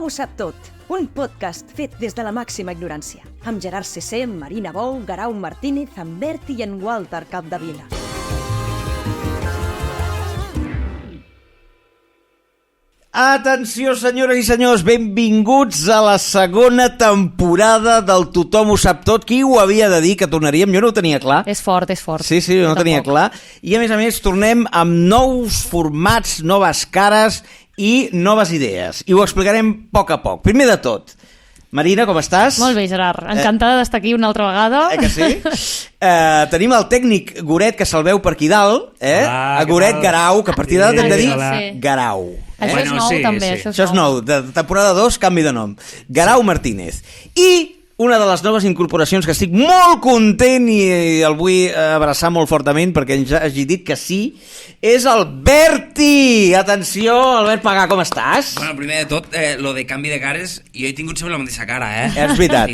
Tothom ho sap tot, un podcast fet des de la màxima ignorància, amb Gerard CC, Marina Bou, Guerau Martínez, en Berti i en Walter Capdevila. Atenció, senyores i senyors, benvinguts a la segona temporada del Tothom ho sap tot. Qui ho havia de dir que tornaríem? Jo no ho tenia clar. És fort, és fort. Sí, no ho tenia clar. I a més, tornem amb nous formats, noves cares i noves idees. I ho explicarem a poc. Primer de tot, Marina, com estàs? Molt bé, Gerard. Encantada d'estar aquí una altra vegada. Que sí? Tenim el tècnic Goret, que se'l veu per aquí dalt. Goret Guerau, que a partir d'ara hem de dir Guerau. Això és nou, també. Això és nou. De temporada 2, canvi de nom. Guerau Martínez. I una de les noves incorporacions que estic molt content i el vull abraçar molt fortament perquè ens hagi dit que sí, és el Berti! Atenció, Albert Pagà, com estàs? Bueno, primer de tot, lo de canvi de cares, jo he tingut sempre la mateixa cara, És veritat,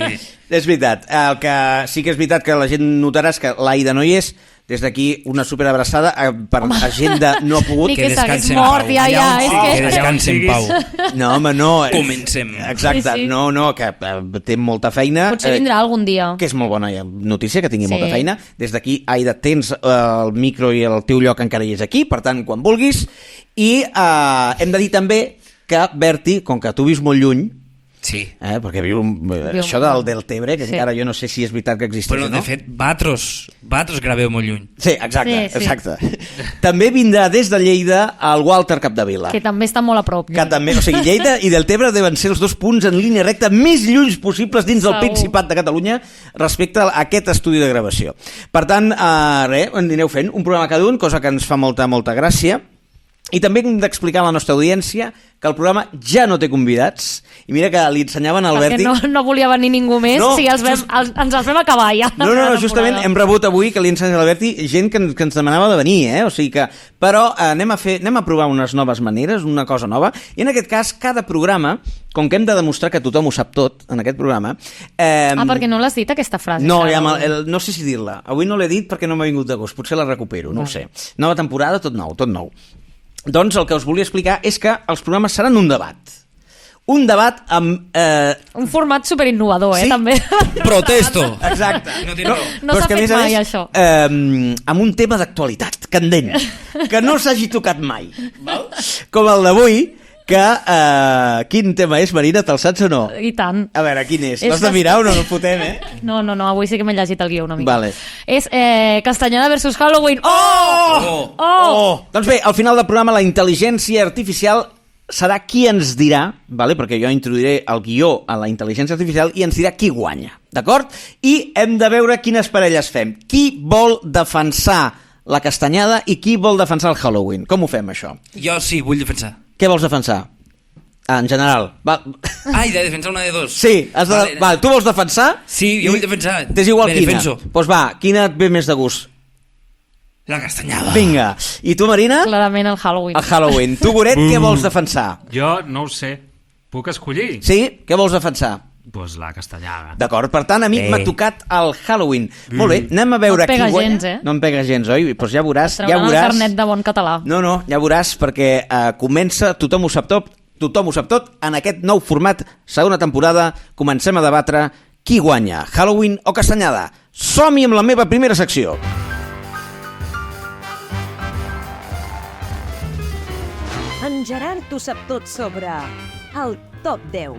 és veritat. El que sí que és veritat que la gent notarà és que l'Aida no hi és. Des d'aquí una superabraçada per la gent de no ha pogut. Ni que s'hagués mort, ja. Que descansi en pau. No, home, no. Comencem. Exacte, sí. No, que té molta feina. Potser vindrà algun dia. Que és molt bona notícia, que tingui molta feina. Des d'aquí, Aida, tens el micro i el teu lloc encara hi és aquí, per tant, quan vulguis. I hem de dir també que, Berti, com que tu vius molt lluny, sí. Perquè viu això del Deltebre, que encara jo no sé si és veritat que existeix o no. De fet, vosaltres graveu molt lluny. Sí, exacte. També vindrà des de Lleida el Walter Capdevila. Que també està molt a prop. Que també, o sigui, Lleida i Deltebre deuen ser els dos punts en línia recta més llunys possibles dins del Principat de Catalunya respecte a aquest estudi de gravació. Per tant, anireu fent un programa cada un, cosa que ens fa molta gràcia. I també hem d'explicar a la nostra audiència que el programa ja no té convidats. I mira que li ensenyaven al Berti... Perquè no volia venir ningú més, o sigui, ens els vam acabar ja. No, justament hem rebut avui que li ensenyés al Berti gent que ens demanava de venir, o sigui que... Però anem a provar unes noves maneres, una cosa nova, i en aquest cas cada programa, com que hem de demostrar que tothom ho sap tot en aquest programa... perquè no l'has dit aquesta frase. No, no sé si dir-la. Avui no l'he dit perquè no m'ha vingut de gust, potser la recupero, no ho sé. Nova temporada, tot nou. Doncs el que us volia explicar és que els programes seran un debat. Un debat amb... Un format superinnovador, sí? També. Protesto! Exacte. No s'ha fet mai, això. Amb un tema d'actualitat, candent, que no s'hagi tocat mai. Val? Com el d'avui, que... quin tema és, Marina? Te'l saps o no? I tant. A veure, quin és? L'has de mirar o no? No el fotem, No, avui sí que m'he llegit el guió una mica. Vale. És Castanyada versus Halloween. Doncs bé, al final del programa la intel·ligència artificial serà qui ens dirà, perquè jo introduiré el guió a la intel·ligència artificial i ens dirà qui guanya, d'acord? I hem de veure quines parelles fem. Qui vol defensar la castanyada i qui vol defensar el Halloween? Com ho fem, això? Jo sí, vull defensar. Què vols defensar? En general. He de defensar una de dos. Sí, tu vols defensar? Sí, jo vull defensar. T'és igual quina? Doncs quina et ve més de gust? La castanyada. Vinga. I tu, Marina? Clarament el Halloween. El Halloween. Tu, Goret, què vols defensar? Jo no ho sé. Puc escollir? Sí? Què vols defensar? Doncs la castanyada. D'acord, per tant, a mi m'ha tocat el Halloween. Molt bé, anem a veure qui guanya. Gens, No em pega gens, oi? Doncs ja veuràs. El carnet de bon català. No, ja veuràs, perquè comença Tothom ho sap tot. Tothom ho sap tot. En aquest nou format, segona temporada, comencem a debatre qui guanya, Halloween o castanyada. Som-hi amb la meva primera secció. En Gerard ho sap tot sobre el Top 10.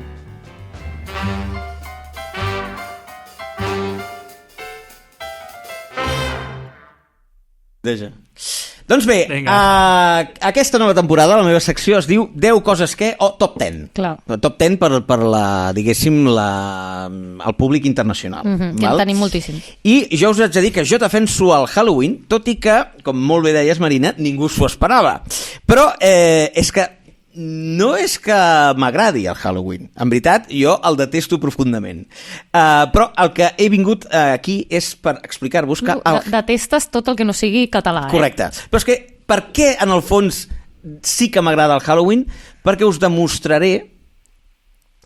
Doncs bé, aquesta nova temporada, la meva secció es diu 10 coses que, o Top 10. Clar. Top 10 per la, diguéssim, el públic internacional. Que en tenim moltíssim. I jo us haig de dir que jo defenso el Halloween, tot i que, com molt bé deies, Marina, ningú s'ho esperava. Però és que no és que m'agradi el Halloween. En veritat, jo el detesto profundament. Però el que he vingut aquí és per explicar-vos que... Detestes tot el que no sigui català, Correcte. Però és que per què, en el fons, sí que m'agrada el Halloween? Perquè us demostraré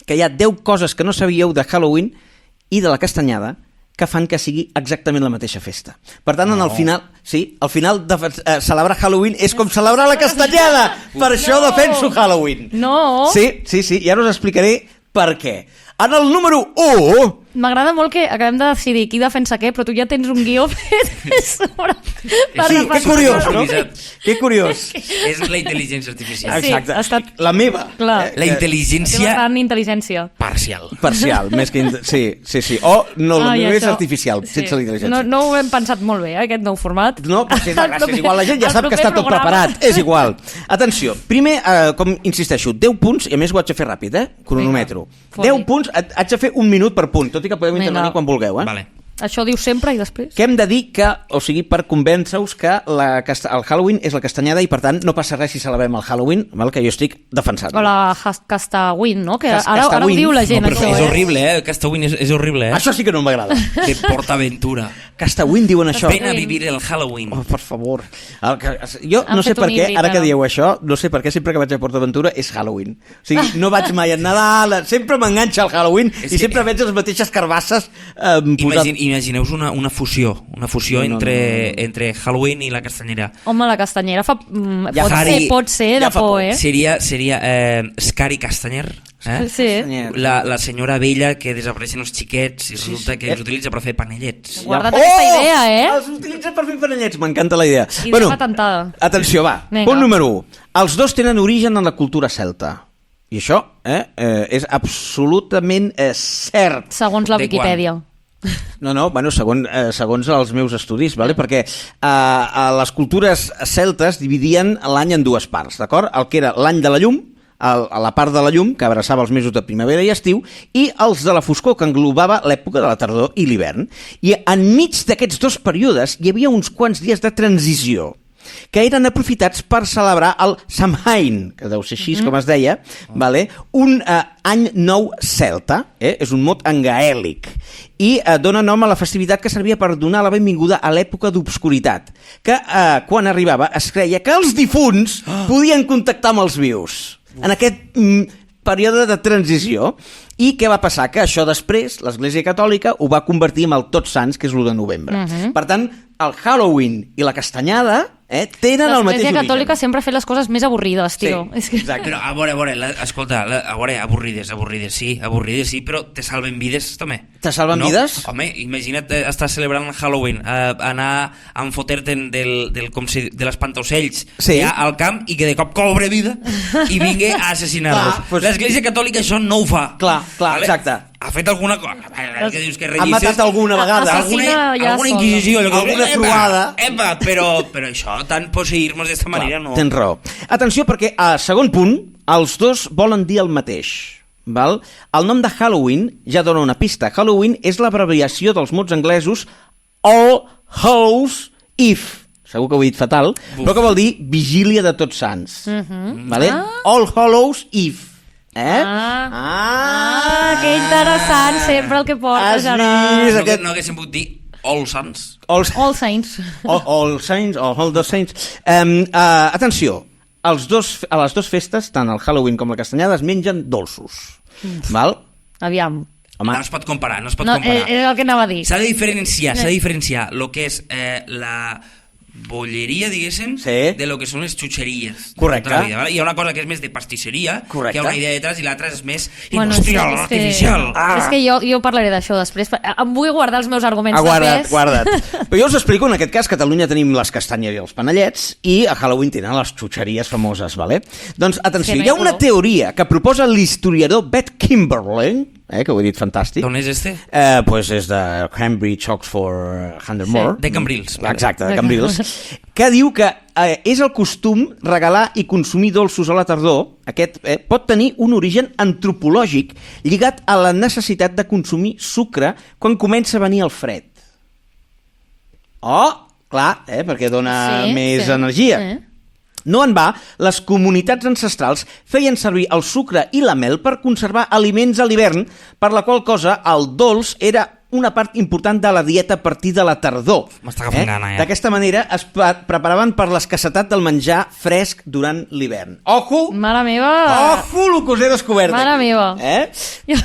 que hi ha 10 coses que no sabíeu de Halloween i de la castanyada que fan que sigui exactament la mateixa festa. Per tant, al final, celebrar Halloween és com celebrar la castanyada. Per això defenso Halloween. No. Sí, i ara us explicaré per què. En el número 1... M'agrada molt que acabem de decidir qui defensa què, però tu ja tens un guió fet sobre... Sí, que curiós, no? Que curiós. És la intel·ligència artificial. Exacte. Ha estat... La meva. Clar. La intel·ligència... La gran intel·ligència. Parcial. Parcial, més que... Sí. O no, la meva és artificial, sense la intel·ligència. No ho hem pensat molt bé, aquest nou format. No, però si és la gràcia, és igual. La gent ja sap que està tot preparat. És igual. Atenció, primer, com insisteixo, 10 punts, i a més ho haig de fer ràpid, cronometro. 10 punts, haig de fer un minut per punt, tot i que podeu intervenir quan vulgueu, Vale. Això diu sempre i després? Que hem de dir que, o sigui, per convèncer-us que el Halloween és la castanyada i, per tant, no passa res si celebrem el Halloween, que jo estic defensant. O la Castawin, no? Que ara ho diu la gent, però això. És horrible, Castawin és horrible, Això sí que no m'agrada. De PortAventura. Castawin diuen això. Ven a vivir el Halloween. Oh, per favor. Jo no sé per què, ara que dieu això, no sé per què sempre que vaig a PortAventura és Halloween. O sigui, no vaig mai a Nadal, sempre m'enganxa el Halloween i sempre veig les mateixes carbasses posades. Imagineu-vos una fusió entre Halloween i la castanyera. Home, la castanyera pot ser de por, Seria Scary Castanyer. Sí. La senyora vella que desapareixen els xiquets i resulta que els utilitza per fer panellets. Guarda't aquesta idea, Els utilitza per fer panellets, m'encanta la idea. Idea patentada. Atenció, va. Punt número 1. Els dos tenen origen en la cultura celta. I això és absolutament cert. Segons la Viquipèdia. No, segons els meus estudis, perquè les cultures celtes dividien l'any en dues parts, d'acord? El que era l'any de la llum, a la part de la llum, que abraçava els mesos de primavera i estiu, i els de la foscor, que englobava l'època de la tardor i l'hivern. I enmig d'aquests dos períodes hi havia uns quants dies de transició, que eren aprofitats per celebrar el Samhain, que deu ser així com es deia, un any nou celta, és un mot en gaèlic, i dona nom a la festivitat que servia per donar la benvinguda a l'època d'obscuritat, que quan arribava es creia que els difunts podien contactar amb els vius. En aquest període de transició. I què va passar? Que això després l'Església Catòlica ho va convertir en el Tots Sants, que és l'1 de novembre. Per tant, el Halloween i la castanyada tenen el mateix origen. L'Església Catòlica sempre ha fet les coses més avorrides, tio. Sí, exacte. Però, a veure, escolta, avorrides, sí, però te salven vides, també. Te salven vides? Home, imagina't estar celebrant Halloween, anar a enfotre-te de l'espantaocells al camp i que de cop cobre vida i vingui a assassinar-los. L'Església Catòlica això no ho fa. Clar, exacte. Ha fet alguna cosa. Que dius que ha matat alguna vegada. Alguna inquisició. Alguna croada. Però això, tant posseir-nos d'esta manera no. Tens raó. Atenció, perquè a segon punt, els dos volen dir el mateix. El nom de Halloween ja dona una pista. Halloween és l'abreviació dels mots anglesos All Hallows Eve. Segur que ho he dit fatal, però que vol dir Vigília de Tots Sants. All Hallows Eve. Que interessant, sempre el que portes, Gerard. No haguéssim pogut dir All Saints. All Saints. All Saints, All the Saints. Atenció, a les dues festes, tant el Halloween com la castanyada, es mengen dolços. Aviam. No es pot comparar, és el que anava a dir. S'ha de diferenciar el que és la bolleria, diguéssim, de lo que són les xutxeries. Correcte. Hi ha una cosa que és més de pastisseria, que hi ha una idea detrás, i l'altra és més industrial, artificial. És que jo parlaré d'això després. Em vull guardar els meus arguments de pes. Guarda't. Però jo us explico, en aquest cas, a Catalunya tenim les castanyes i els panellets, i a Halloween tenen les xutxeries famoses, Doncs, atenció, hi ha una teoria que proposa l'historiador Beth Kimberley, que ho he dit fantàstic. D'on és este? Pues és de Cambridge, Oxford, Huntermore. De Cambrils. Exacte, de Cambrils. Que diu que és el costum regalar i consumir dolços a la tardor. Aquest pot tenir un origen antropològic lligat a la necessitat de consumir sucre quan comença a venir el fred. Clar, perquè dona més energia. No en va, les comunitats ancestrals feien servir el sucre i la mel per conservar aliments a l'hivern, per la qual cosa el dolç era una part important de la dieta a partir de la tardor. M'està agafant gana, D'aquesta manera es preparaven per l'escassetat del menjar fresc durant l'hivern. Ojo! Mare meva! Ojo el que us he descobert. Mare meva!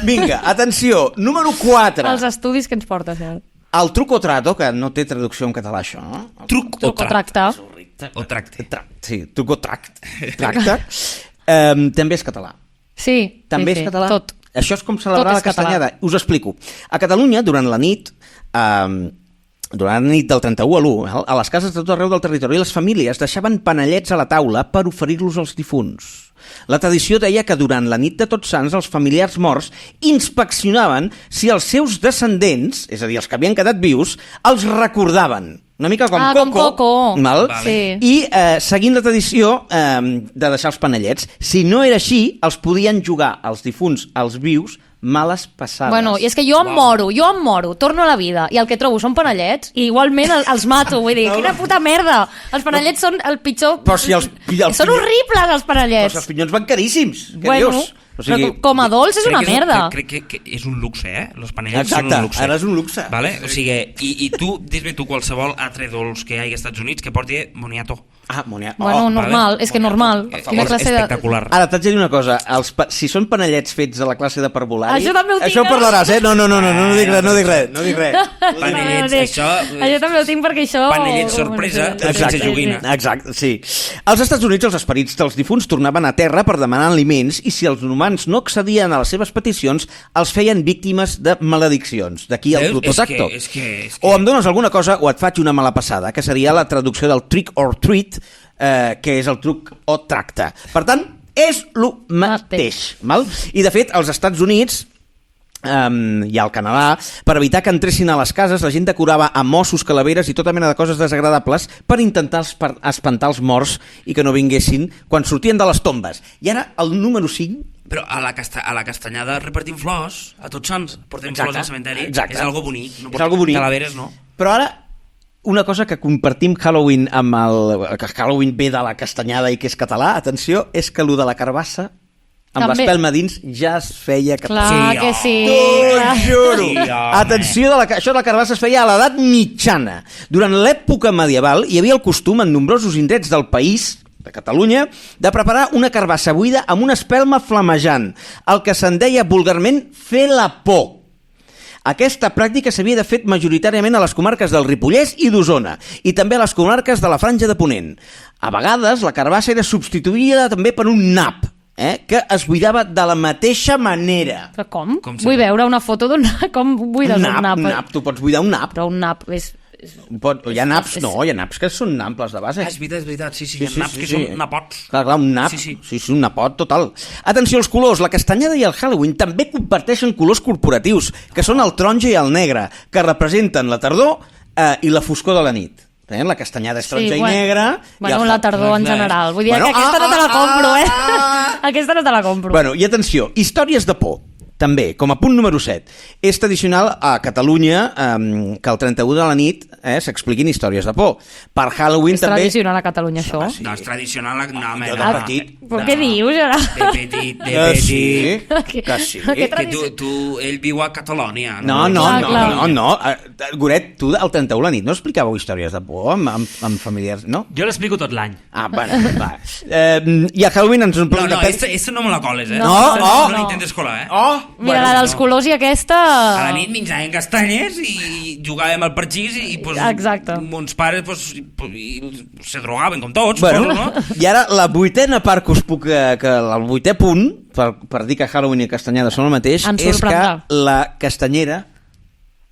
Vinga, atenció, número 4. Els estudis que ens portes, El truc o trato, que no té traducció en català, això, no? Truc o tracte. O tracte. Sí, truc o tracte. També és català. Sí, També sí, és català. tot. Això és com celebrar la castanyada. Us explico. A Catalunya, durant la nit del 31 a l'1, a les cases de tot arreu del territori, les famílies deixaven panellets a la taula per oferir-los als difunts. La tradició deia que durant la nit de Tots Sants els familiars morts inspeccionaven si els seus descendents, és a dir, els que havien quedat vius, els recordaven. Una mica com Coco. Com Coco. Val? Sí. I seguint la tradició de deixar els panellets, si no era així, els podien jugar els difunts als vius males passades. Bueno, i és que jo em moro, torno a la vida, i el que trobo són panellets, i igualment els mato, vull dir, quina puta merda! Els panellets són el pitjor... Però si són horribles, els panellets! Però si els pinyons van caríssims, què bueno, dius? O sigui, com a dolç és una merda. Crec que és un luxe, Els panellets exacte, són un luxe. ara és un luxe. Vale? O sigui, i tu, dis-me tu qualsevol altre dolç que hi hagi als Estats Units que porti moniato. Ah, moniato. Bueno, normal, és que normal. Quina classe espectacular. Ara, t'haig de dir una cosa, si són panellets fets a la classe de parvulari... Això també ho tinc. Això ho parlaràs, No dic res. Panellets, això... Això també ho tinc perquè això... Panellet sorpresa, sense joguina. Exacte, sí. Als Estats Units, els esperits dels difunts tornaven a terra per demanar aliments i si els humans no accedien a les seves peticions, els feien víctimes de malediccions. D'aquí el plutotacto. O em dones alguna cosa o et faig una mala passada, que seria la traducció del trick or treat, que és el truc o tracte. Per tant, és el mateix. Val? I, de fet, als Estats Units i al Canadà, per evitar que entressin a les cases, la gent decorava amb ossos, calaveres i tota mena de coses desagradables per intentar espantar els morts i que no vinguessin quan sortien de les tombes. I ara, el número 5... Però a la castanyada repartim flors, a Tots Sants, portem flors al cementeri. Exacte. És algo bonic. És algo bonic. Calaveres, no? Però ara, una cosa que compartim Halloween amb que Halloween ve de la castanyada i que és català, atenció, és que allò de la carbassa amb l'espelma dins ja es feia català. Clar que sí. T'ho juro. Atenció, això de la carbassa es feia a l'edat mitjana. Durant l'època medieval hi havia el costum en nombrosos indrets del país, de Catalunya, de preparar una carbassa buida amb una espelma flamejant, el que se'n deia vulgarment fer la por. Aquesta pràctica s'havia de fet majoritàriament a les comarques del Ripollès i d'Osona, i també a les comarques de la Franja de Ponent. A vegades, la carbassa era substituïda també per un nap, que es buidava de la mateixa manera. Però com? Vull veure una foto d'un nap. Com buides un nap? Un nap, tu pots buidar un nap. Però un nap és... Hi ha naps, hi ha naps que són amples de base. És veritat, sí, hi ha naps que són napots. Clar, un nap, sí, un napot total. Atenció als colors, la castanyada i el Halloween també comparteixen colors corporatius, que són el taronja i el negre, que representen la tardor i la foscor de la nit. La castanyada és taronja i negra. Bueno, la tardor en general. Vull dir que aquesta no te la compro, Aquesta no te la compro. Bueno, i atenció, històries de por. També, com a punt número 7, és tradicional a Catalunya que el 31 de la nit s'expliquin històries de por. Per Halloween és també... És tradicional a Catalunya, això? Sí. No, és tradicional... No, jo de petit. Però què dius, ara? De petit. Que sí. Que ell viu a Catalunya. No. Goret, tu al 31 de la nit no explicàveu històries de por amb familiars, no? Jo l'explico tot l'any. Ah, bueno, va. I a Halloween ens omplem de... No, esta no me la coles, No l'intentes colar, Mira, la dels colors i aquesta... A la nit menjàvem castanyes i jugàvem al parxís i mons pares se drogaven com tots, bueno, no? I ara la vuitena part que us puc... el vuitè punt, per dir que Halloween i castanyada són el mateix, és que la castanyera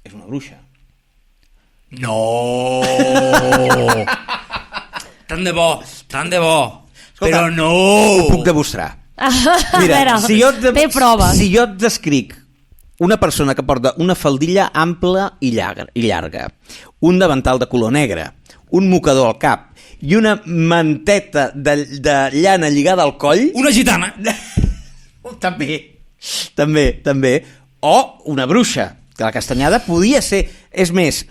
és una bruixa. No! Tant de bo. Escolta, però no! Ho puc demostrar. Mira, si jo et descric una persona que porta una faldilla ampla i llarga, un davantal de color negre, un mocador al cap i una manteta de llana lligada al coll... Una gitana! També. O una bruixa, que la castanyada podia ser... És més,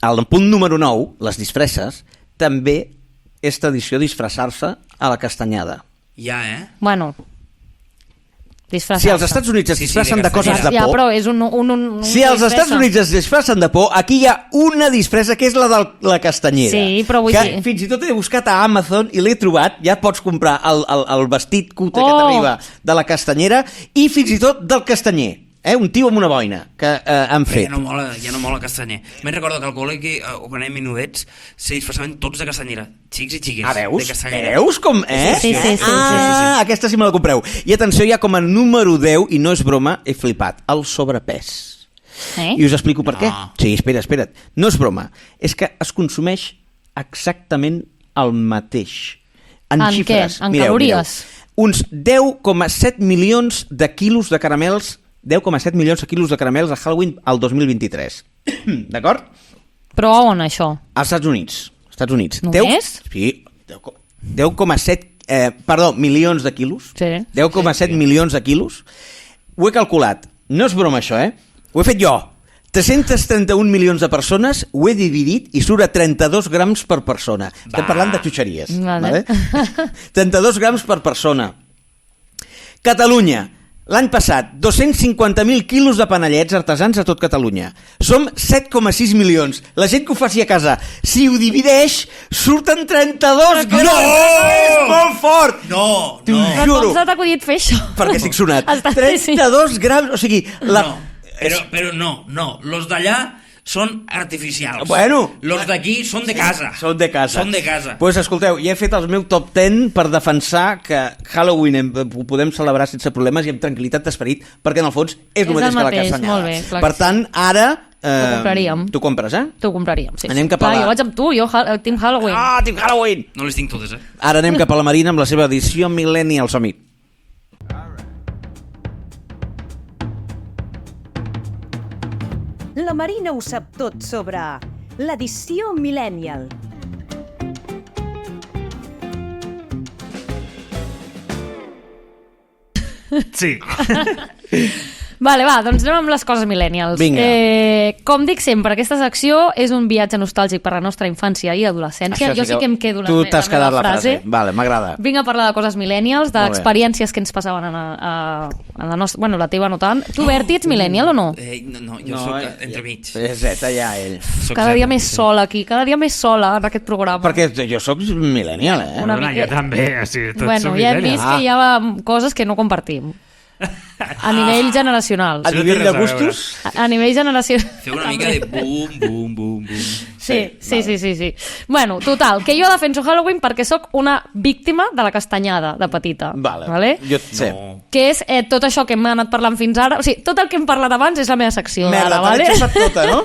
al punt número 9, les disfresses, també és tradició disfressar-se a la castanyada. Ja, Bueno, disfressar-se. Si als Estats Units es disfressen de coses de por... Ja, però és un si als Estats Units es disfressen de por, aquí hi ha una disfressa que és la de la castanyera. Sí, però vull dir... Fins i tot he buscat a Amazon i l'he trobat, ja pots comprar el vestit cutre que t'arriba de la castanyera i fins i tot del castanyer. Un tio amb una boina que han fet. Ja no mola castanyer. Me'n recordo que al col·le, quan érem menudets, se disfressaven tots de castanyera, xics i xiques. Veus com, Sí. Aquesta sí me la compreu. I atenció, ja com a número 10, i no és broma, he flipat, el sobrepès. I us explico per què. Sí, espera't. No és broma, és que es consumeix exactament el mateix. En xifres. Què? En calories? Uns 10,7 milions de quilos de caramels 10,7 milions de quilos de caramels a Halloween al 2023. D'acord? Però on, això? Als Estats Units. Només? Sí, 10,7 milions de quilos. Sí. 10,7 milions de quilos. Ho he calculat. No és broma, això, Ho he fet jo. 331 milions de persones, ho he dividit i surt a 32 grams per persona. Estem parlant de xutxeries. Vale. 32 grams per persona. Catalunya. L'any passat, 250.000 quilos de panellets artesans a tot Catalunya. Som 7,6 milions. La gent que ho faci a casa, si ho divideix, surten 32 grams. No! És molt fort! No! T'ho Però juro. com s'ha acudit fer això? Perquè estic sonat. 32 32 grams, o sigui... No, però no. Los d'allà són artificials. Bueno. Los d'aquí són de casa. Són de casa. Doncs pues, escolteu, ja he fet el meu top 10 per defensar que Halloween ho podem celebrar sense problemes i amb tranquil·litat d'esperit, perquè en el fons és el mateix que la castanyada. Molt bé, clar. Per tant, ara... T'ho compraríem. Tu compres, T'ho compraríem, sí. Anem cap a Jo vaig amb tu, jo Team Halloween. Team Halloween! No les tinc totes, Ara anem cap a la Marina amb la seva edició Millennial. Som-hi. La Marina ho sap tot sobre l'edició Millennial. Sí. Vale, va, doncs anem amb les coses millennials. Vinga. Com dic sempre, aquesta secció és un viatge nostàlgic per la nostra infància i adolescència. Jo sí que em quedo tu t'has quedat la frase. Vale, m'agrada. Vinc a parlar de coses millennials, d'experiències que ens passaven a la nostra... Bueno, la teva no tant. Tu, Berti, ets millennial o no? No, jo soc entremig. És zeta ja, ell. Cada dia més sola aquí, cada dia més sola en aquest programa. Perquè jo sóc millennial, Perdona, jo també, tots bueno, som ja hem vist que hi ha coses que no compartim. A nivell generacional. A nivell de gustos? A nivell generacional. Feu una mica de bum. Sí. Bueno, total, que jo defenso Halloween perquè sóc una víctima de la castanyada de petita. Vale. Jo sé. Que és tot això que hem anat parlant fins ara. O sigui, tot el que hem parlat abans és la meva secció. Merda, vale? t'he xafat tota, no?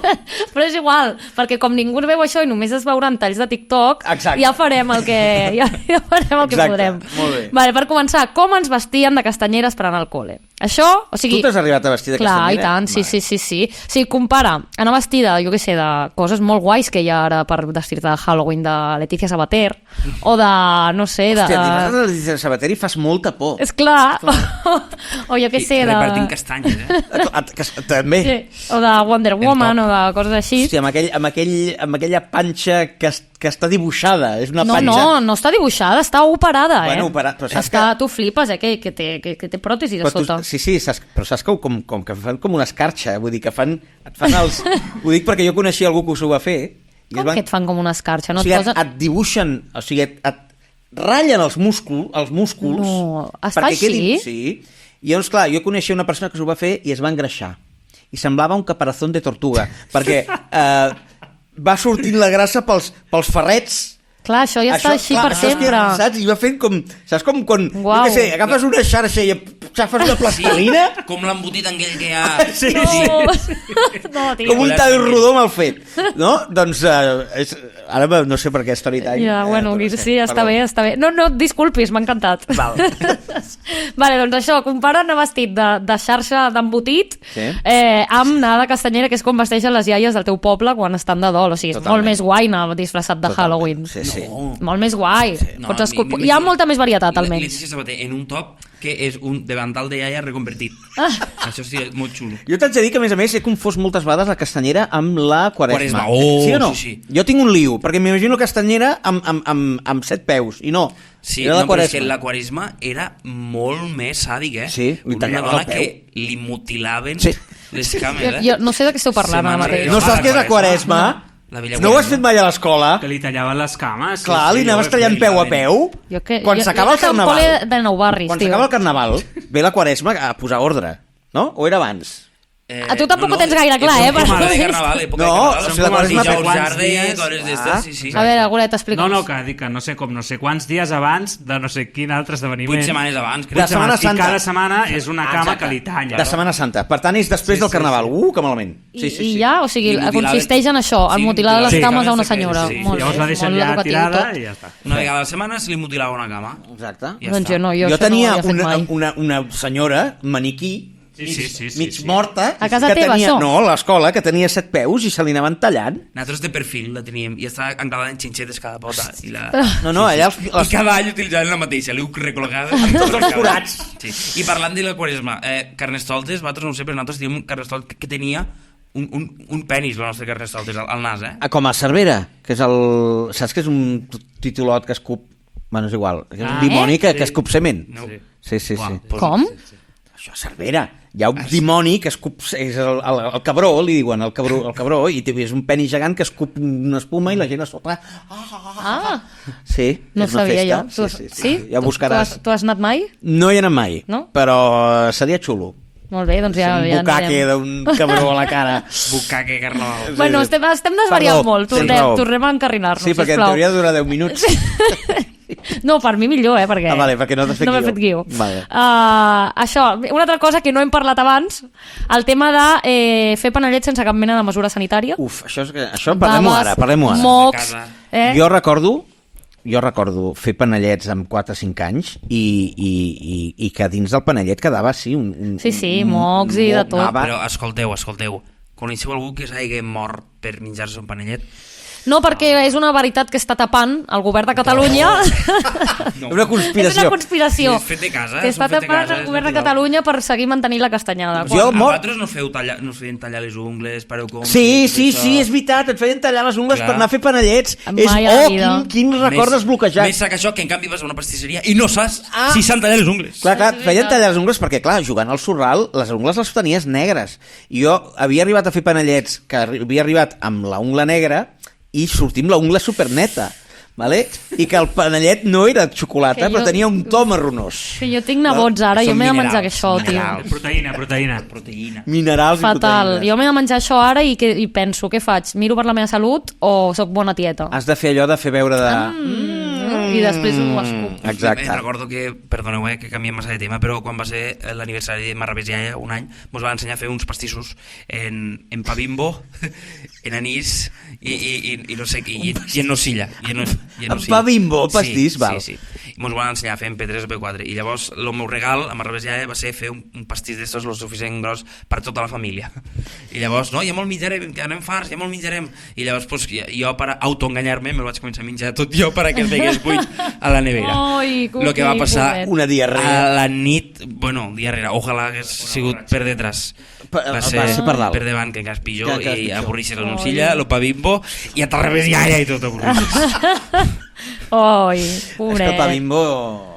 Però és igual, perquè com ningú veu això i només es veuran talls de TikTok, exacte, ja farem el que, ja farem el que podrem. Molt bé. Vale, per començar, com ens vestien de castanyeres per anar al col·le? Això, o sigui... Tu t'has arribat a vestir de castanyera? Clar, i tant, sí. O sigui, compara anar vestida, jo què sé, de coses molt guais que hi ha ara per vestir-te de Halloween de Letícia Sabater, o de, no sé... Hòstia, t'hi de Letícia Sabater i fas molta por. És clar. O jo què sé, de... Repartint castanyes, També. Sí. O de Wonder Woman, o de coses així. Hòstia, amb aquella panxa que està dibuixada. És una panxa... No està dibuixada, està operada, Bueno, operada, però saps que... Tu flipes, que té pròtesis a sota. Sí, però saps que com que fan com una escarxa, vull dir que et fan els... Ho dic perquè jo coneixia algú que us ho va fer. Com que et fan com una escarxa? No, o sigui, et dibuixen, o sigui, et ratllen els músculs. No, es fa així? Sí. I llavors, clar, jo coneixia una persona que s'ho va fer i es va engreixar. I semblava un caparazón de tortuga, perquè va sortint la grassa pels ferrets. Clar, això ja està així per sempre. Saps? I va fent com... Saps com quan... Jo què sé, agafes una xarxa i xafes una plastilina... Com l'embotit aquell que hi ha... Sí. No, tio. Com un tall rodó mal fet. No? Doncs... Ara no sé per què Storytime. Ja, bueno, sí, està bé. No, disculpis, m'ha encantat. Vale, doncs això, compara anar vestit de xarxa d'embotit amb anar de castanyera, que és com vesteixen les iaies del teu poble quan estan de dol. O sigui, és molt més guai anar disfressat de Halloween. Sí. Molt més guai. Hi ha molta més varietat, almenys. Letícia Sabater en un top que és un davantal de iaia reconvertit. Això sí, molt xulo. Jo t'haig de dir que, a més, he confós moltes vegades la castanyera amb la quaresma. Sí o no? Sí. Jo tinc un liu, perquè m'imagino castanyera amb 7 peus, i no. Sí, no, però és que la quaresma era molt més sàdic, Sí, una dona que li mutilaven les cames, Jo no sé de què esteu parlant ara mateix. No saps què és la quaresma? No ho has fet mai a l'escola? Que li tallaven les cames. Clar, li anaves tallant peu a peu. Quan s'acaba el carnaval... de Nou Barris, quan s'acaba el carnaval, ve la quaresma a posar ordre, no? O era abans? A tu tampoc ho tens gaire clar, Època però... de carnaval, època de No, carnaval. o sigui, la Quaresma Dijous quants Jardí, dies- coses d'estes, sí. A veure, Goret, explica'ns. No, que dic que no sé quants dies abans de no sé quin altre esdeveniment. 8 setmanes abans, De crec. Setmana I Santa. cada setmana és una cama Exacte. que li talla. De Setmana Santa. Per tant, és després del Carnaval. Que malament. I ja, o sigui, I mutilaven- consisteix en això, en Sí, mutilar les mutilaven cames a una cames, senyora. sí. Molt Llavors la bé, deixen molt ja educatiu tirada tot. i ja està. Una vegada a la setmana se li mutilava una cama. Exacte. Ja Doncs està. jo no, Jo això no ho tenia havia fet mai. una senyora, maniquí, Sí. mig morta, A casa que teva, tenia, això? no, a l'escola, que tenia 7 peus i se li anaven tallant. Nosaltres de perfil la teníem i estava enclavada en xinxetes cada pota. I No, allà I cada any utilitzaven la mateixa, l'heu recolgada. Amb tots els forats. Sí. I parlant de la Quaresma, Carnestoltes, vosaltres no ho sé, però nosaltres teníem un Carnestoltes que tenia un penis, el nostre Carnestoltes, al nas, Com a Cervera, que és el... Saps que és un titulot que escup... Bueno, és igual. És un dimoni que escup sement. No. Sí. Com? Això, Cervera. Hi ha un dimoni que escup... És el cabró, li diuen, el cabró, i és un penis gegant que escup una espuma i la gent a sota... Sí, No és una sabia festa. jo. Sí? Ja buscaràs. Tu has anat mai? No hi he anat mai, No? però seria xulo. Molt bé, doncs ja un anirem. bucaque d'un cabró a la cara. Bucaque carnaval. Bueno, estem desvariant Perdó, molt, tens raó. tornem a encarrinar-nos, Sí, perquè en sisplau. teoria dura 10 minuts. No, per mi millor, perquè... Vale, perquè no t'has fet no m'he guió. fet guió. Vale. Això, una altra cosa que no hem parlat abans, el tema de fer panellets sense cap mena de mesura sanitària. Uf, això parlem-ho ara, parlem-ho ara. Mocs... Jo recordo fer panellets amb 4 o 5 anys i que dins del panellet quedava, sí, Sí, mocs i de tot. anava- Però escolteu. Coneixeu algú que s'hagi mort per menjar-se un panellet? No, perquè és una veritat que està tapant el govern de Catalunya. Una conspiració. És una conspiració. Sí, és fet de casa, Que és està un fet de tapant casa, el és govern de natural. Catalunya per seguir mantenint la castanyada. Jo- A molt- vosaltres no us feien tallar les ungles, pareu com... Sí, és veritat, et feien tallar les ungles Clar. per anar a fer panellets. Mai a la vida. Quin record desbloquejat. Més sac això que en canvi vas a una pastisseria i no saps si s'han tallat les ungles. Clar, És feien veritat. tallar les ungles perquè, clar, jugant al sorral, les ungles les tenies negres. I jo havia arribat a fer panellets que havia arribat amb la ungla negra i sortim la ungla superneta, vale? I que el panellet no era de xocolata, Que però jo- tenia un to marronós. Que jo tinc nebots ara, jo Són m'he de menjar minerals, això, tio. Proteïna. Minerals i Fatal. proteïnes. Jo m'he de menjar això ara i penso, què faig? Miro per la meva salut o sóc bona tieta? Has de fer allò de fer veure de... I després ho escup. Exacte. Recordo que, perdoneu, que canviem massa de tema, però quan va ser l'aniversari de Marravés Iaia, un any, ens van ensenyar a fer uns pastissos en pa Bimbo, en anís i no sé, i en nocilla. En pa Bimbo, pastís, val. Sí. I ens van ensenyar a fer en P3 o P4. I llavors el meu regal a Marravés Iaia va ser fer un pastís d'estos lo suficient gros per tota la família. I llavors, no, ja molt menjarem, que anem farts, ja molt menjarem. I llavors, pues, jo per autoenganyar-me me'l vaig començar a menjar tot jo perquè es veigués buit a la nevera. Ai, Lo que va passar pobret. Una diarrea. a la nit, bueno, diarrea, ojalà hagués sigut per detrás. Va ser per dalt. Per davant, que encara és pitjor, Que encara és i pitjor. avorrisses la nocilla, lo pa Bimbo, i a Tarrabés Iaia i tot avorrisses. Ai, És que pobret. el pa Bimbo...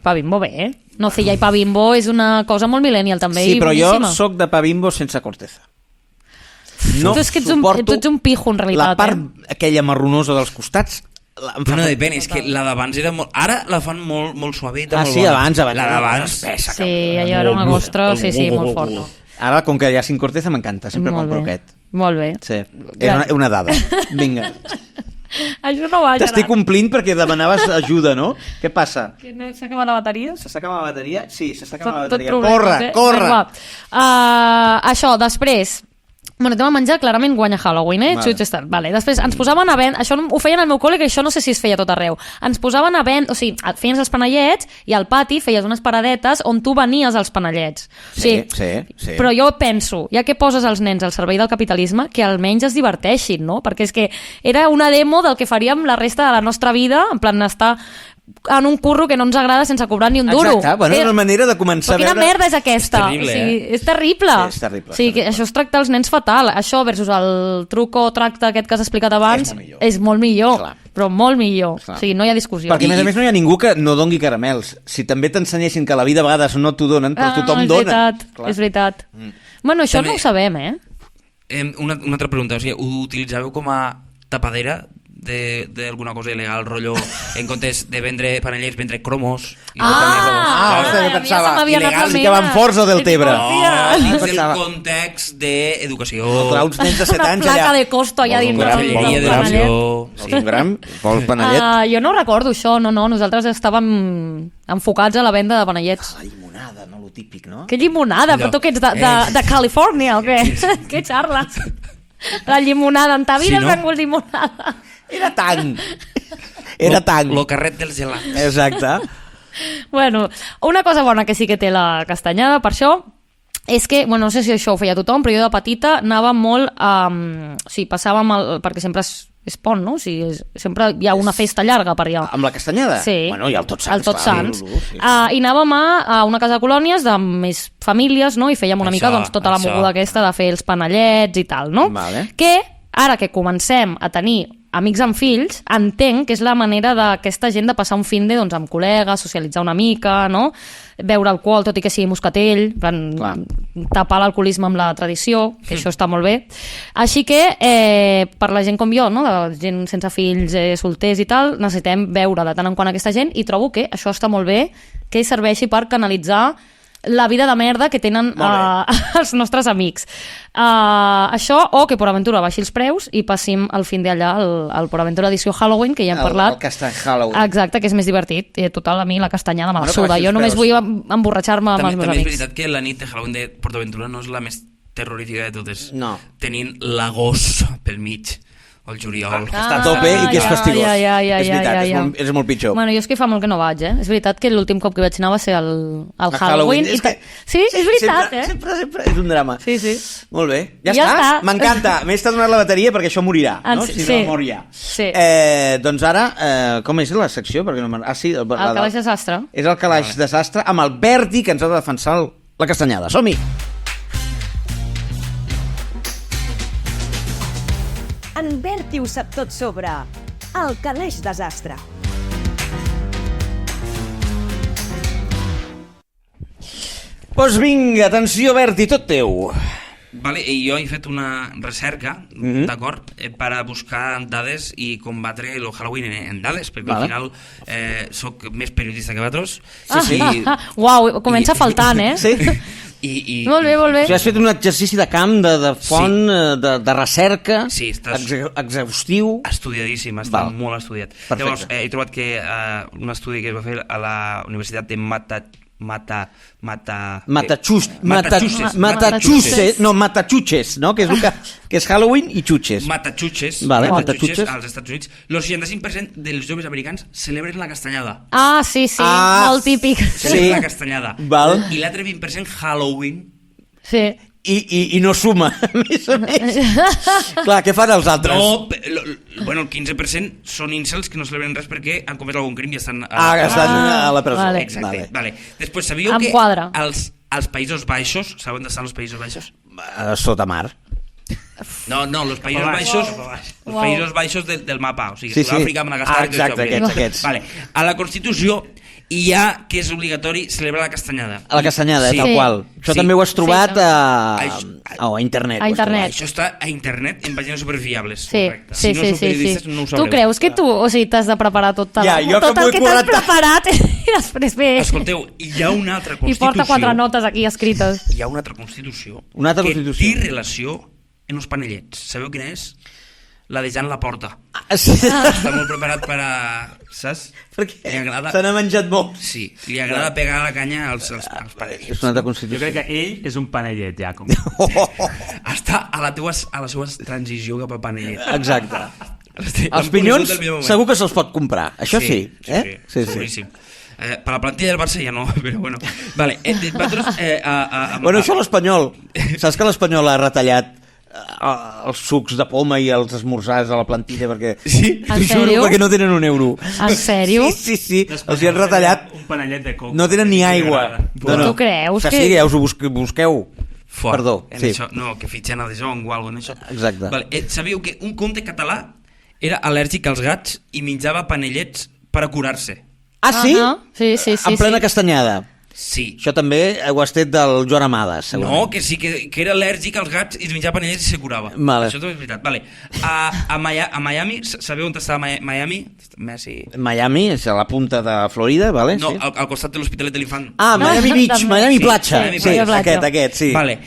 Pa Bimbo bé. Nocilla i pa Bimbo és una cosa molt millennial també Sí, i però jo boníssima. sóc de pa Bimbo sense corteza. No Tu és que ets un pijo, en realitat, la part aquella marronosa dels costats em Però no fa... depèn, és que la d'abans era molt... Ara la fan molt suaveta, molt sí, bona. abans. La d'abans... Sí, allò era una gostra, sí, molt forta. Ara, com que hi ha sin corteza, m'encanta. Sempre Molt compro bé. aquest. Molt bé. Sí, era una dada. Vinga. Això no va, T'estic complint perquè demanaves ajuda, no? Què passa? Que no s'ha acabat la bateria? S'està acabant la bateria? Sí, s'està acabant la Tot bateria. problemes, Corre! Això, després... Bueno, tema menjar clarament guanya Halloween, Vale. Vale. Després ens posaven a vendre, això ho feien al meu col·le, que això no sé si es feia a tot arreu. Ens posaven a vendre, o sigui, feies els panellets i al pati feies unes paradetes on tu venies els panellets. Sí. Però jo penso, ja que poses els nens al servei del capitalisme, que almenys es diverteixin, no? Perquè és que era una demo del que faríem la resta de la nostra vida, en plan estar en un curro que no ens agrada sense cobrar ni un duro. Exacte, bueno, és una manera de començar Però a quina veure... merda és aquesta? És terrible, o sigui, és terrible. Sí, és terrible, O sigui, que això es tracta els nens fatal. Això versus el truc o tracte aquest que has explicat abans és molt millor. Clar. Però molt millor. Clar. O sigui, no hi ha discussió. Perquè, a més no hi ha ningú que no doni caramels. Si també t'ensenyessin que a la vida a vegades no t'ho donen, però tothom és dona. veritat, és veritat. Bueno, això També- no ho sabem, Una altra pregunta, o sigui, ho utilitzàveu com a tapadera d'alguna cosa il·legal, rotllo, en comptes de vendre panellets, vendre cromos. Il·legals que van forts o del Tebre. Dins del context d'educació. Clar, uns nens de 7 anys allà. Placa de costo allà dins del panellet. Un gram, vols panellet? Jo no recordo això, no, nosaltres estàvem enfocats a la venda de panellets. La llimonada, no? Lo típic, no? Que llimonada? Però tu que ets de Califòrnia o què? Què xarles? La llimonada, en ta vida has vengut limonada. Era tant. Era tant. Lo carret dels gelats. Exacte. Bueno, una cosa bona que sí que té la castanyada, per això, és que, bueno, no sé si això ho feia tothom, però jo de petita anava molt o sigui, passàvem perquè sempre és pont, no? O sigui, sempre hi ha una festa llarga per allà. Amb la castanyada? Sí. Bueno, i el Tots Sants. El Tots Sants. I anàvem a una casa de colònies de més famílies, no? I fèiem una mica tota la moguda aquesta de fer els panellets i tal, no? Vale. Que ara que comencem a tenir amics amb fills, entenc que és la manera d'aquesta gent de passar un fin de amb col·legues, socialitzar una mica, no? Beure alcohol, tot i que sigui moscatell, tapar l'alcoholisme amb la tradició, que això està molt bé. Així que, per la gent com jo, no? De gent sense fills, solters i tal, necessitem veure de tant en quant aquesta gent i trobo que això està molt bé, que serveixi per canalitzar la vida de merda que tenen els nostres amics. Això, o que PortAventura baixi els preus i passim al fin d'allà al PortAventura edició Halloween, que ja hem parlat. El castany Halloween. Exacte, que és més divertit. Total, a mi la castanyada me la suda. Jo només vull emborratxar-me amb els meus amics. També és veritat que la nit de Halloween de PortAventura no és la més terrorífica de totes. No. Tenint l'agost pel mig. O el juliol. Està a tope i que és fastigós. És veritat, és molt pitjor. Bueno, jo és que fa molt que no vaig, És veritat que l'últim cop que vaig anar va ser al Halloween. Sí, és veritat, Sempre és un drama. Sí. Molt bé. Ja està? M'encanta. M'he estat donant la bateria perquè això morirà, no? Si no mor ja. Doncs ara, com és la secció? Sí, el calaix de sastre. És el calaix de sastre amb el Berti, que ens ha de defensar la castanyada. Som-hi! En Berti ho sap tot sobre el calaix desastre. Doncs vinga, atenció Berti, tot teu. Vale, jo he fet una recerca, d'acord, per a buscar dades i combatre el Halloween en dades, perquè al final soc més periodista que vosaltres. Uau, comença faltant, Sí. Molt bé. O sigui, has fet un exercici de camp, de font, de recerca, exhaustiu. Estudiadíssim, està molt estudiat. Llavors, he trobat que un estudi que es va fer a la Universitat de Massachusetts, no? Que és Halloween i Chuches. Massachusetts, als Estats Units. El 65% dels joves americans celebren la castanyada. Sí, molt típic. Celebren la castanyada. I l'altre 20% Halloween. Sí. I no suma, més o menys. Clar, què fan els altres? Bueno, el 15% són incels que no celebren res perquè han comès algun crim i estan a la presó. Exacte. Després, sabíeu que als Països Baixos, sabeu on estan els Països Baixos? Sota mar. No, els Països Baixos, els Països Baixos del mapa, o sigui, Sud-àfrica, Madagascar... Exacte, aquests. A la Constitució hi ha que és obligatori celebrar la castanyada. La castanyada, tal qual. Això també ho has trobat a internet. Això està a internet en pàgines superfiables. Sí. Si no sou periodistes, no ho sabreu. Tu creus que tu t'has de preparar tot el que t'has preparat i després ve... Escolteu, hi ha una altra Constitució... I porta 4 notes aquí escrites. Hi ha una altra Constitució que té relació en els panellets. Sabeu quina és? La de Jan Laporta. Està molt preparat per a... Saps? Perquè se n'ha menjat molt. Sí, li agrada pegar la canya als panellets. És una altra Constitució. Jo crec que ell és un panellet, ja. Està a la seva transició cap a panellet. Exacte. Els pinyons segur que se'ls pot comprar. Això sí. Seguríssim. Per la plantilla del Barça ja no, però bueno. Vale, bueno, això l'Espanyol. Saps que l'Espanyol ha retallat els sucs de poma i els esmorzars a la plantilla perquè... Sí? En sèrio? Perquè no tenen un euro. En sèrio? Sí. Els hi han retallat. Un panellet de coco. No tenen ni aigua. Tu creus que... Sí, ja us ho busqueu. Fort. Perdó. Això, no, que fitxen a De Jong o alguna cosa. Exacte. Vale, sabíeu que un comte català era al·lèrgic als gats i menjava panellets per a curar-se? Sí? Sí. En plena castanyada. Sí. Això també ho has tret del Joan Amades, segurament. No, que sí, que era al·lèrgic als gats i es menjava panelles i se curava. Vale. Això també és veritat. Vale. A Miami, sabeu on estava Miami? Messi. Miami, és a la punta de Florida, vale? No, sí. al costat de l'Hospitalet d'Elefant. Ah, Miami Beach, també. Miami Sí, Platja. Miami Sí, Platja. aquest, sí. Vale.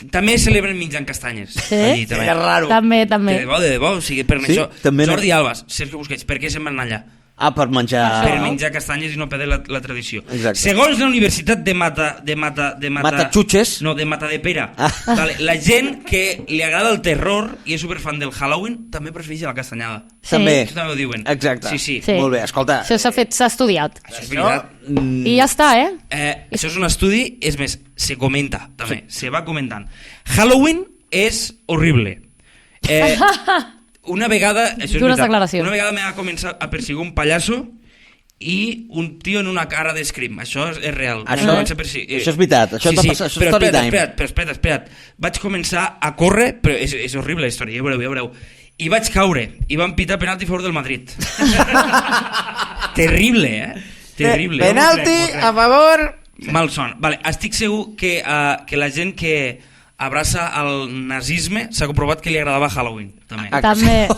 També celebren menjant castanyes. Sí? Allí, també. Que raro. També. De debò, o sigui, per Sí? això. També no. Jordi Albas, Sergio Busquets, per què se'n van anar allà? Ah, per menjar... Per menjar castanyes i no perdre la tradició. Exacte. Segons la Universitat de Matachutxes? No, de Matadepera. Ah. Vale, la gent que li agrada el terror i és superfan del Halloween també prefereix la castanyada. Sí. També. Això també ho diuen. Exacte. Sí. Sí. Molt bé, escolta... Això s'ha estudiat. Això és veritat. I ja està, eh? Això és un estudi, és més, se comenta també, se va comentant. Halloween és horrible. Una vegada, això és Dures veritat, declaracions. una vegada me va començar a perseguir un pallasso i un tio en una cara de scream. Això és real. Això és veritat, això et va passar, això és story time. Però espera't. Vaig començar a córrer, però és horrible la història, ja veureu. I vaig caure, i van pitar penalti a favor del Madrid. Terrible, Terrible. Penalti a favor... Malson. Vale, estic segur que la gent que abraça el nazisme s'ha comprovat que li agradava Halloween, també. També.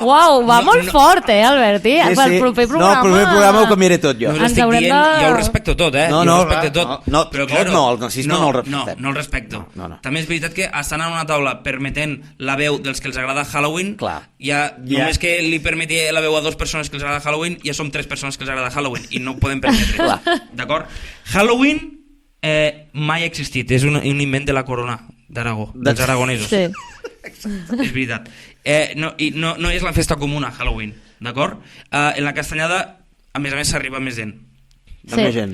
Uau, va molt fort, Alberti? Sí, Pel sí. proper No, programa... el proper programa ho canviaré tot, jo. No Ens l'estic haurem dient, de- jo ho respecto tot, No, jo ho respecto tot. no, però tot claro, no, el nazisme no el respectem. No el respecto. No. També és veritat que estan en una taula permetent la veu dels que els agrada Halloween, Clar. ja només que li permeti la veu a 2 persones que els agrada Halloween, ja som 3 persones que els agrada Halloween i no ho podem permetre. D'acord? Halloween mai ha existit, és un invent de la corona d'Aragó, dels aragonesos. Sí. És veritat. No és la festa comuna, Halloween, d'acord? En la castanyada, a més s'arriba més gent. També gent.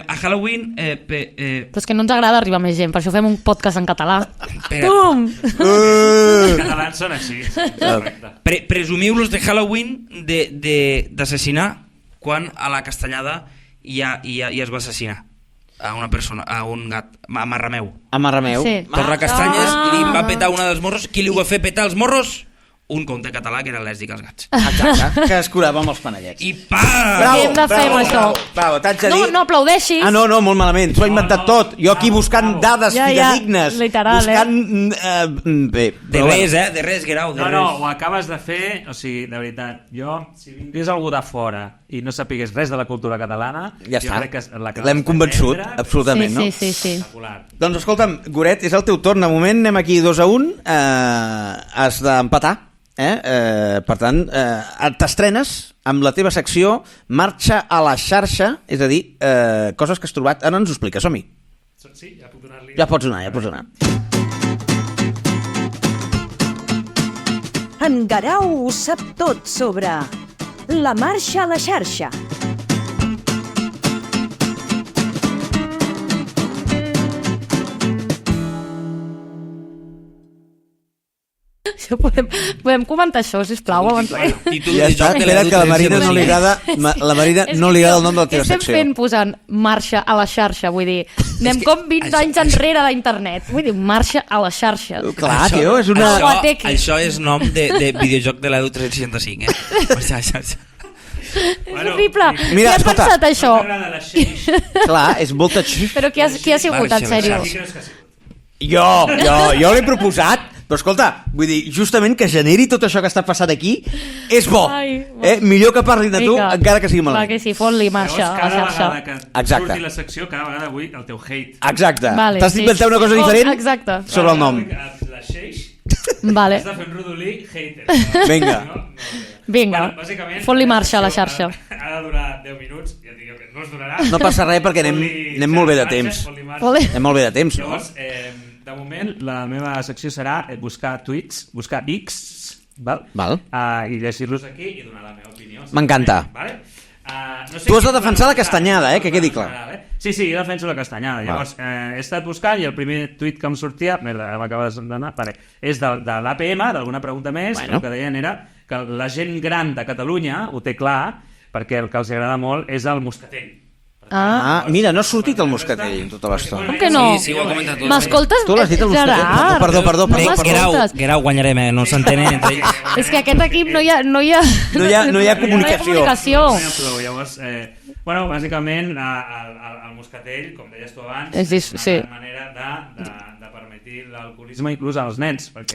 A Halloween... Però és que no ens agrada arribar més gent, per això fem un podcast en català. Espera. Pum! Els catalans són així. Correcte. Presumiu-los de Halloween d'assassinar quan a la castanyada ja es va assassinar a una persona, a un gat, a Marrameu. A Marrameu. Sí. Torra Castanyes li va petar una dels morros. Qui li va fer petar els morros? Un conte català que era al·lèrgic als gats. Exacte, que es curava amb els panellets. I pa! Què hem de fer amb això? Bravo, t'haig de dir... No aplaudeixis. Ah, no, molt malament. S'ho ha inventat tot. Jo aquí buscant dades fidedignes. Literal, buscant... Bé, De res, Guerau, de res. No, ho acabes de fer, o sigui, de veritat, jo, si vingués algú de fora i no sapigués res de la cultura catalana, ja jo està. crec que L'hem convençut, absolutament, no? Sí. Espectacular. Doncs escolta'm, Goret, és el teu torn. De moment anem aquí 2-1. Has d'empatar. Per tant, t'estrenes amb la teva secció Marxa a la xarxa, és a dir, coses que has trobat. Ara ens ho expliques, som-hi. Sí, ja puc donar-li... Ja pots anar. En Guerau ho sap tot sobre la marxa a la xarxa. Això podem comentar això, sisplau, abans. Títol Ja de està, joc de espera't que la Marina no li agrada. agrada, la Marina no li agrada el nom de la teva Estem secció. fent posant marxa a la xarxa, vull dir, anem com 20 anys enrere d'internet. Vull dir, marxa a la xarxa. Clar, tio, és una... Això és nom de videojoc de l'Edu 365, És horrible. Mira, Qui ha escolta. pensat això? M'agrada la xeix. Clar, és voltage... Però qui ha sigut, en sèrio? Jo l'he proposat, però escolta, vull dir, justament que generi tot això que està passant aquí és bo. Ai, Millor que parlin de tu, Vinga. encara que sigui Va, malament. que sí, fot-li marxa a la Cada xarxa. vegada que Exacte. surti la secció, cada vegada vull el teu hate. Exacte. Vale, T'has sí. d'inventar una cosa diferent Exacte. sobre el nom. La xeix, Vale, has de fer un rodolí hater. Vinga. vinga, bàsicament, fot-li marxa a la xarxa. Ha de durar 10 minuts, ja et dic jo que no es durarà. No passa res perquè anem molt bé de temps. Fot-li- Anem molt bé de temps, no? Llavors, de moment, la meva secció serà buscar tuits, buscar X, val? I llegir-los aquí i donar la meva opinió. M'encanta. Vale? No sé Tu has de quin defensar la plan castanyada, usar, que quedi clar. Sí, jo defenso la castanyada. Llavors, he estat buscant i el primer tuit que em sortia, m'acaba d'anar, és de l'APM, d'alguna pregunta més, el que deien era que la gent gran de Catalunya ho té clar, perquè el que els agrada molt és el moscatell. Per Mira, no ha sortit el moscatell tota l'estona. Com que no? Sí, ho ha comentat tot. M'escoltes? Tu l'has dit el moscatell? Perdó. Guerau, guanyarem, no s'entenen entre ells. És que aquest equip no hi ha comunicació. Llavors, bàsicament, el moscatell, com deies tu abans, és una manera de permetre l'alcoholisme inclús als nens, perquè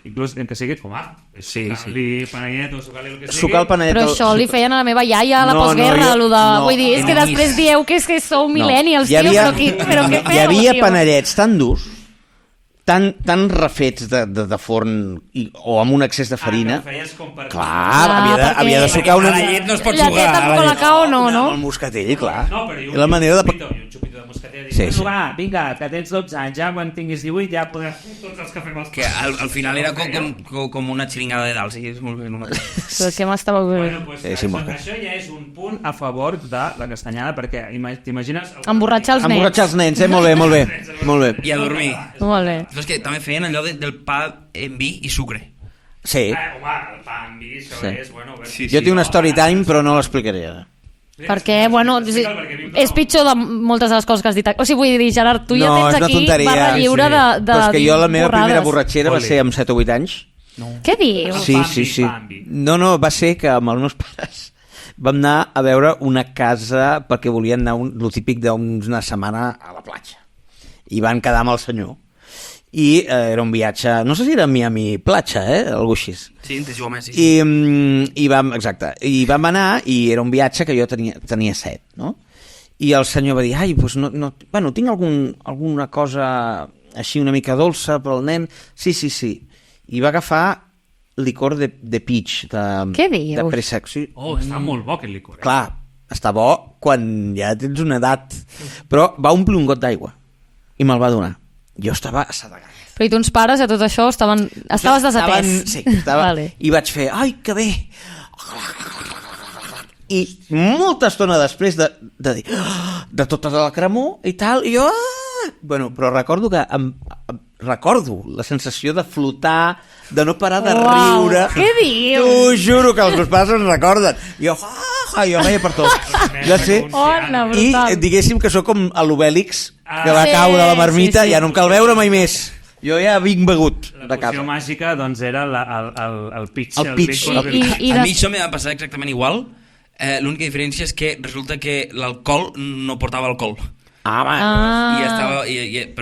inclús que sigui com sucar-li panellet o sucar-li el que sigui. Sucar el panellet. Però això li feien a la meva iaia a la postguerra, vull dir, és que després dieu que sou millennials, tio, però què feu? Hi havia panellets tan durs, tan refets de forn o amb un excés de farina. Clar, havia de sucar una... La llet no es pot sugar. La llet amb colacao no, no? El moscatell, clar. No, però I la manera de... un xupito de moscatell. Va, vinga, que tens 12 anys, ja quan tinguis 18 ja podràs fer tots els que fem els... Que al final era com una xiringada de dalt, sí, és molt bé. Però què m'estava... Això ja és un punt a favor de la castanyada, perquè t'imagines... Emborratxar els nens. Emborratxar els nens, molt bé. I a dormir. Molt bé. És que també feien allò del pa en vi i sucre. Sí. Home, el pa en vi, això és... Jo tinc una story time, però no l'explicaré ara. Perquè, és pitjor de moltes de les coses que has dit. O sigui, vull dir, Gerard, tu ja tens aquí barra lliure de però és que jo la meva primera borratxera va ser amb 7 o 8 anys. Què dius? Sí. No, va ser que amb els meus pares vam anar a veure una casa perquè volien anar, lo típic d'una setmana a la platja. I van quedar amb el senyor. I era un viatge, no sé si era Miami platja, algú així. Sí, entre Joames, sí. I vam anar i era un viatge que jo tenia set, no? I el senyor va dir, doncs bueno, tinc alguna cosa així una mica dolça pel nen. Sí. I va agafar licor de peach, què dius? de préssec. Sí. Està molt bo aquest licor. Clar, està bo quan ja tens una edat. Però va omplir un got d'aigua i me'l va donar. Jo estava assedegat. Però i tu, uns pares, a tot això, estaves desatès. Sí, estava... Vale. I vaig fer, que bé! I molta estona després de dir, de tota la cremor i tal, i jo... Bueno, però recordo que... Recordo la sensació de flotar, de no parar de riure. Què dius? T'ho juro que els meus pares en recorden. Jo reia per tot. I diguéssim que sóc com l'Obèlix, que va caure a la marmita, ja no em cal veure mai més. Jo ja vinc begut de casa. La poció màgica, doncs, era el pitch. El pitch. A mi això me va passar exactament igual. L'única diferència és que resulta que l'alcohol no portava alcohol. Però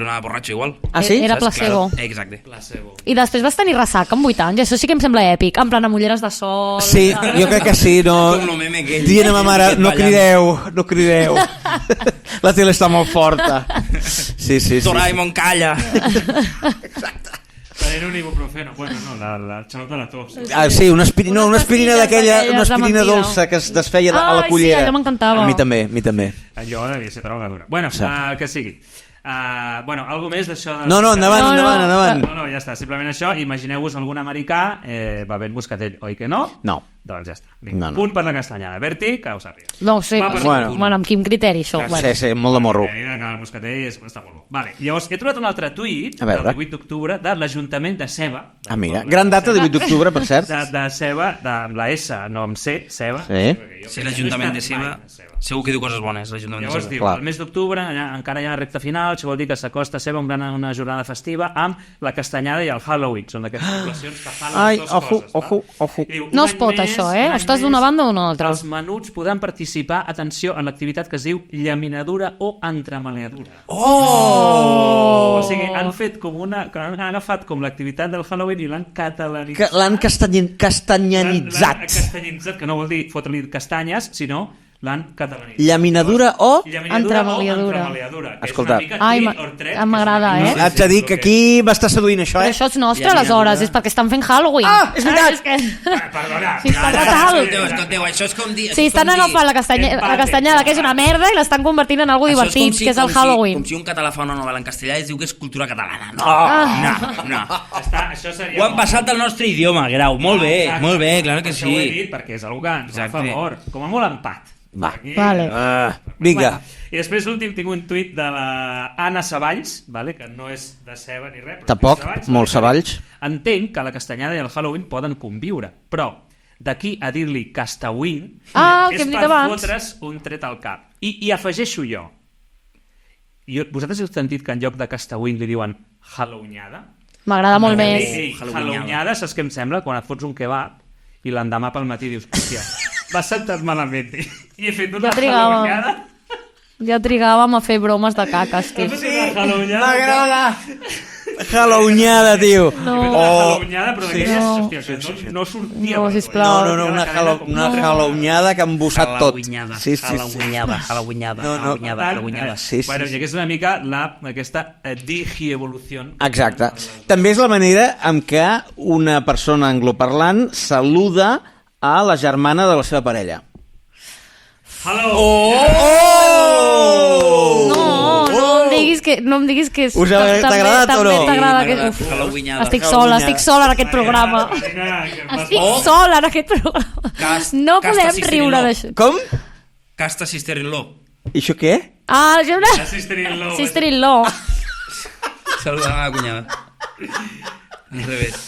anava borratxo igual. Sí? Era placebo. Claro, exacte. Placebo. I després vas tenir ressaca amb 8 anys. Això sí que em sembla èpic. En plan, amb ulleres de sol... Sí, jo crec que sí. Com el meme aquell. Dient a ma mare, no crideu. La tele està molt forta. Sí. Doraemon, calla. Exacte. Era un ibuprofeno. Bueno, no, la xanot de la tos. Sí, una aspirina d'aquella, una aspirina dolça que es desfeia a la cullera. Sí, allò m'encantava. A mi també. Allò devia ser droga dura. Bueno, que sigui. Algo més d'això... No, endavant. No, ja està, simplement això. Imagineu-vos algun americà bevent moscatell, oi que no? No. Doncs ja està. Punt per la castanyada. Berti, que ho sàpiga. No ho sé, bueno, amb quin criteri això? Sí, molt de morro. El moscatell està molt bo. Vale. Llavors, he trobat un altre tuit del 18 d'octubre de l'Ajuntament de Seva. Mira, gran data, 18 d'octubre, per cert. De Seva, de la S, no amb C, Seva. Sí, l'Ajuntament de Seva. Segur que diu coses bones, l'Ajuntament de Seva. Llavors diu, el mes d'octubre, encara hi ha recta final, això vol dir que s'acosta a Seva una jornada festiva amb la castanyada i el Halloween. Són d'aquestes poblacions que fan les dues coses. Ojo. No es pot això, o estàs d'una banda o d'una altra. Els menuts podran participar, atenció, en l'activitat que es diu llaminadura o entremaliadura. O sigui, han fet com han agafat com l'activitat del Halloween i l'han catalanitzat. L'han castanyanitzat. Castanyanitzat, que no vol dir fotre-li castanyes, sinó l'han catalanitzat. Llaminadura o entremaliadura. Escolta, m'agrada, haig de dir que aquí m'està seduint això, Però això és nostre, aleshores, és perquè estan fent Halloween. És veritat! Perdona. Escolteu, això és com dir... Sí, estan agafant la castanyada, que és una merda, i l'estan convertint en algo divertit, que és el Halloween. Com si un català fa una novel·la en castellà i es diu que és cultura catalana. No. Ho han passat al nostre idioma, Grau. Molt bé, clar que sí. Això ho he dit perquè és algo que ens fa favor. Com a molt empat. Vale. Vinga. I després l'últim tinc un tuit de l'Anna Savalls, que no és de Seva ni res. Tampoc, molts Savalls. Entenc que la castanyada i el Halloween poden conviure, però D'aquí a dir-li Castawin que hem dit per abans. fotre's un tret al cap. I afegeixo jo. Vosaltres heu sentit que en lloc de Castawin li diuen Hallownada? M'agrada molt més. Hallownada, saps què em sembla? Quan et fots un kebab i l'endemà pel matí dius, hòstia, m'ha sentat malament. I he fet una Hallownada. Ja trigàvem a fer bromes de caques, tio. M'agrada! Hallownada, tio. Hallownada, però d'aquelles, no sortia. No, sisplau. No, una hallownada que ha embussat tot. Hallownada. Sí. Bueno, i aquesta és una mica aquesta digievolució. Exacte. També és la manera en què una persona angloparlant saluda a la germana de la seva parella. No em diguis que us ha agradat o no? Estic sola en aquest programa. Estic sola en aquest programa. No podem riure d'això. Com? Casta sister-in-law. I això què? Això una... Sister-in-law. Saludar a la cunyada. Al revés.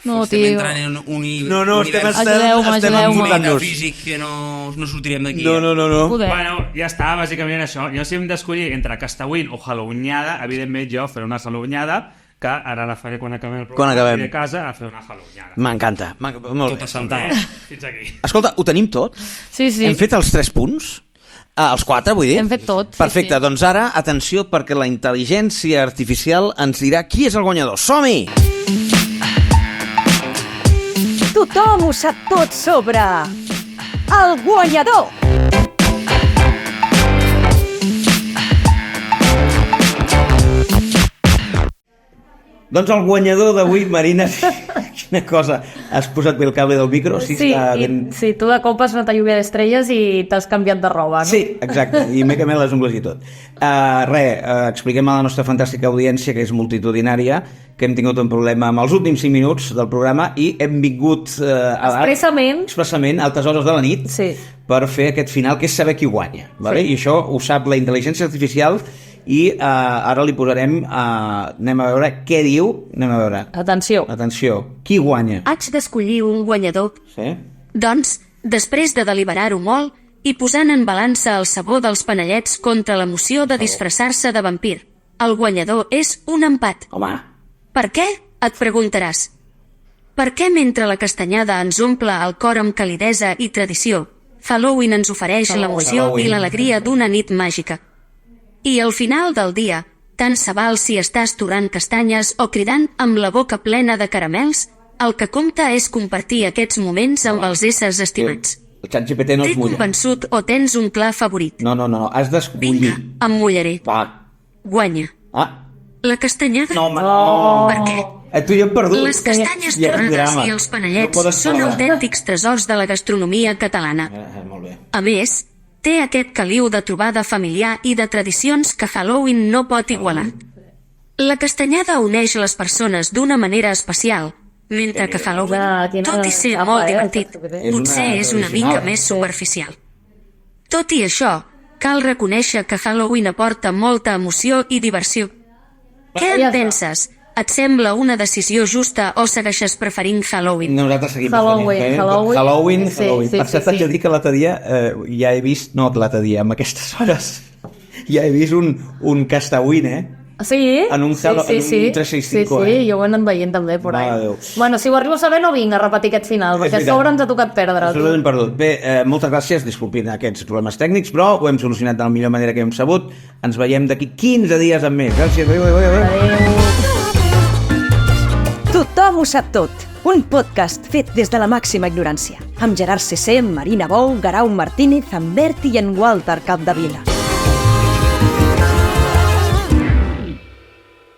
No, estem tio. entrant en un estem envoltant-nos. físic que no sortirem d'aquí. No. Bueno, ja està, bàsicament això. Jo si hem d'escollir entre Castawin o Hallownada, evidentment jo faré una Hallownada, que ara la faré quan acabem el programa de casa a fer una Hallownada. M'encanta. Molt Tota sentada. Fins aquí. Escolta, ho tenim tot? Sí. Hem fet els 3 punts? Els 4, vull dir? Hem fet tot. Perfecte, doncs ara, atenció, perquè la intel·ligència artificial ens dirà qui és el guanyador. Som-hi! Tothom ho sap tot sobre el guanyador. Doncs el guanyador d'avui, Marina, quina cosa, has posat bé el cable del micro? Sí, tu de cop has anat a lluvia d'estrelles i t'has canviat de roba, no? Sí, exacte, i m'he canviat les ungles i tot. Expliquem a la nostra fantàstica audiència, que és multitudinària, que hem tingut un problema amb els últims 5 minuts del programa i hem vingut expressament a altes hores de la nit per fer aquest final, que és saber qui guanya. Vale? I això ho sap la intel·ligència artificial i ara li posarem anem a veure què diu, anem a veure. Atenció, qui guanya? Haig d'escollir un guanyador. Sí? Doncs, després de deliberar-ho molt i posant en balança el sabor dels panellets contra l'emoció de disfressar-se de vampir, el guanyador és un empat. Home. Per què? Et preguntaràs. Per què mentre la castanyada ens omple el cor amb calidesa i tradició, Halloween ens ofereix l'emoció i l'alegria d'una nit màgica? I al final del dia, tant se val si estàs torrant castanyes o cridant amb la boca plena de caramels, el que compta és compartir aquests moments amb els éssers estimats. El ChatGPT no es mulla. T'he convençut o tens un clar favorit? No, has d'escollir. Vinga, em mullaré. Va. Guanya. La castanyada? No. Per què? Tu ja hem perdut. Les castanyes torrades i els panellets són autèntics tresors de la gastronomia catalana. Molt bé. A més, té aquest caliu de trobada familiar i de tradicions que Halloween no pot igualar. La castanyada uneix les persones d'una manera especial, mentre que Halloween, tot i ser molt divertit, potser és una mica més superficial. Tot i això, cal reconèixer que Halloween aporta molta emoció i diversió. Què en penses? Et sembla una decisió justa o segueixes preferint Halloween? Nosaltres seguim Halloween. Per cert, haig de dir que l'altre dia ja he vist, amb aquestes hores, ja he vist un Castawin, Sí? En un 365. Sí, jo ho he anat veient també por ahí. Bueno, si ho arribo a saber no vinc a repetir aquest final, perquè a sobre ens ha tocat perdre. Bé, moltes gràcies, disculpin aquests problemes tècnics, però ho hem solucionat de la millor manera que hem sabut. Ens veiem d'aquí 15 dies amb més. Gràcies, adéu. Tothom ho sap tot. Un podcast fet des de la màxima ignorància. Amb Gerard Cessé, Marina Bou, Guerau Martínez, en Berti i en Walter Capdevila.